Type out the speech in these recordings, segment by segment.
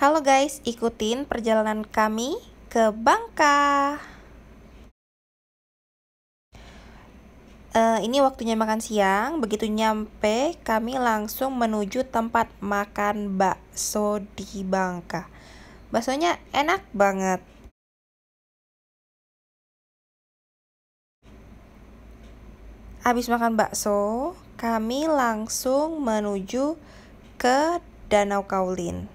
Halo guys, ikutin perjalanan kami ke Bangka. Ini waktunya makan siang. Begitu nyampe, kami langsung menuju tempat makan bakso di Bangka. Baksonya enak banget. Habis makan bakso, kami langsung menuju ke Danau Kaulin.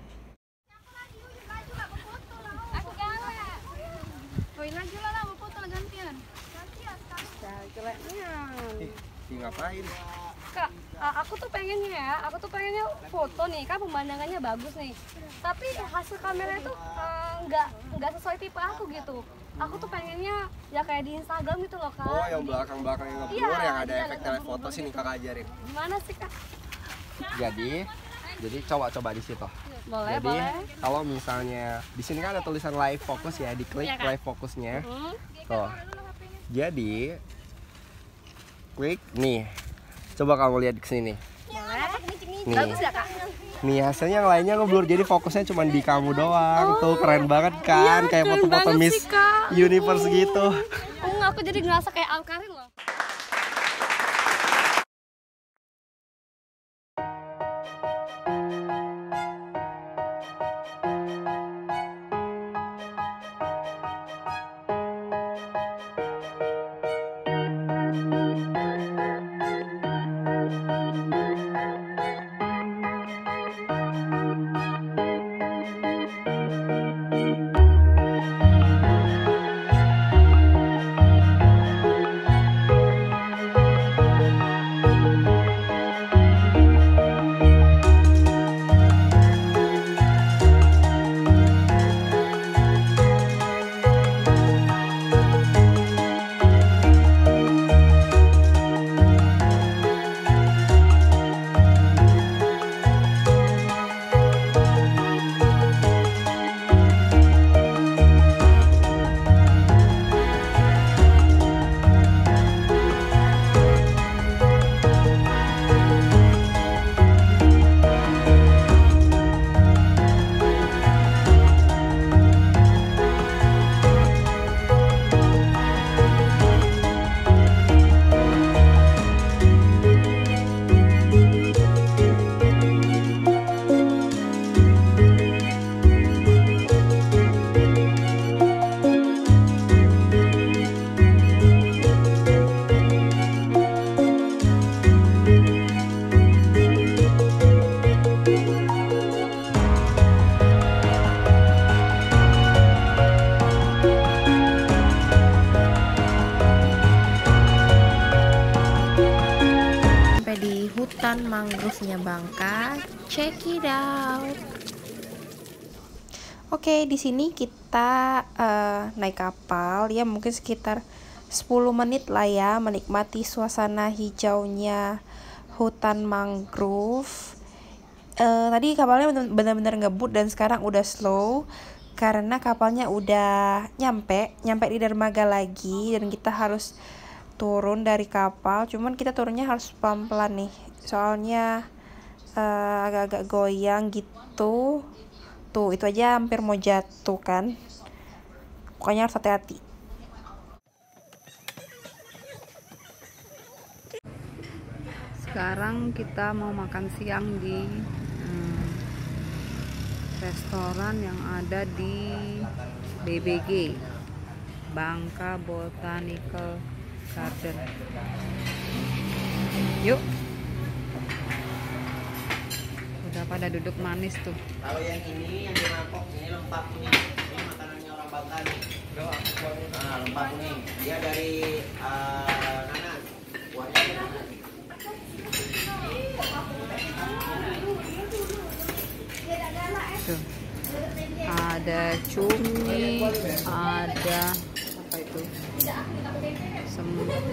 Ngapain? Kak, aku tuh pengennya foto nih, kan pemandangannya bagus nih. Tapi hasil kamera itu nggak sesuai tipe aku gitu. Aku tuh pengennya ya kayak di Instagram gitu loh, Kak. Oh, yang belakang-belakang yang ngeblur, Iya, yang ada iya, efek telefoto sini Kakak ajarin. Gimana sih, Kak? Jadi coba di situ. Boleh, Jadi boleh. kalau misalnya di sini kan ada tulisan live focus ya, diklik Iya, Kak. live fokusnya. Tuh. Jadi klik nih. Coba kamu lihat ke sini. Boleh. Nih. Bagus ya, Kak? Nih hasilnya yang lainnya ngeblur, jadi fokusnya cuma di kamu doang. Tuh keren banget kan, Iya, kayak keren foto-foto banget Miss sih, Kak. Universe gitu. Aku jadi ngerasa kayak Alkarin loh. Di hutan mangrove-nya Bangka, check it out. Oke, di sini kita naik kapal ya, mungkin sekitar 10 menit lah ya, menikmati suasana hijaunya hutan mangrove. Tadi kapalnya benar-benar ngebut dan sekarang udah slow karena kapalnya udah nyampe di dermaga lagi dan kita harus turun dari kapal. Cuman kita turunnya harus pelan-pelan nih, soalnya agak-agak goyang gitu. Tuh, itu aja hampir mau jatuh kan. Pokoknya harus hati-hati. Sekarang kita mau makan siang di restoran yang ada di BBG, Bangka Botanical Garden. Yuk. Udah pada duduk manis tuh. Kalau yang ini yang di mangkok ini lempak kuning. Ini makanannya orang Bangka nih. Nah, lempak kuning. Dia dari nanas. Buahnya dari nanas. Tuh. Ada cumi, ada apa itu?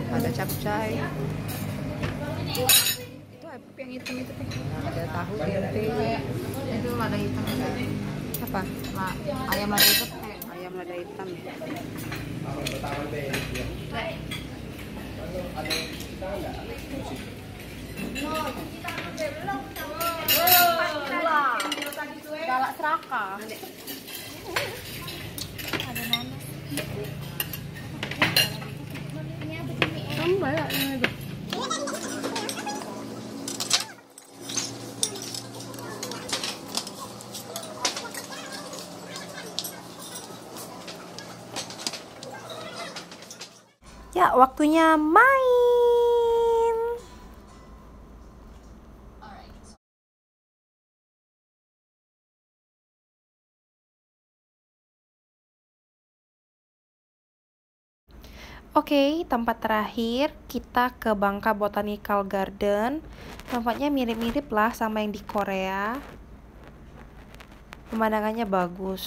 Ada capcay. Itu apa yang hitam itu? Ada tahu tempe. Itu lada hitam Apa? ayam lada hitam Ayam lada hitam ya. galak serakah. Kamu banyak ini tuh. Ya, waktunya main. Oke, tempat terakhir kita ke Bangka Botanical Garden. Tempatnya mirip-mirip lah sama yang di Korea. Pemandangannya bagus.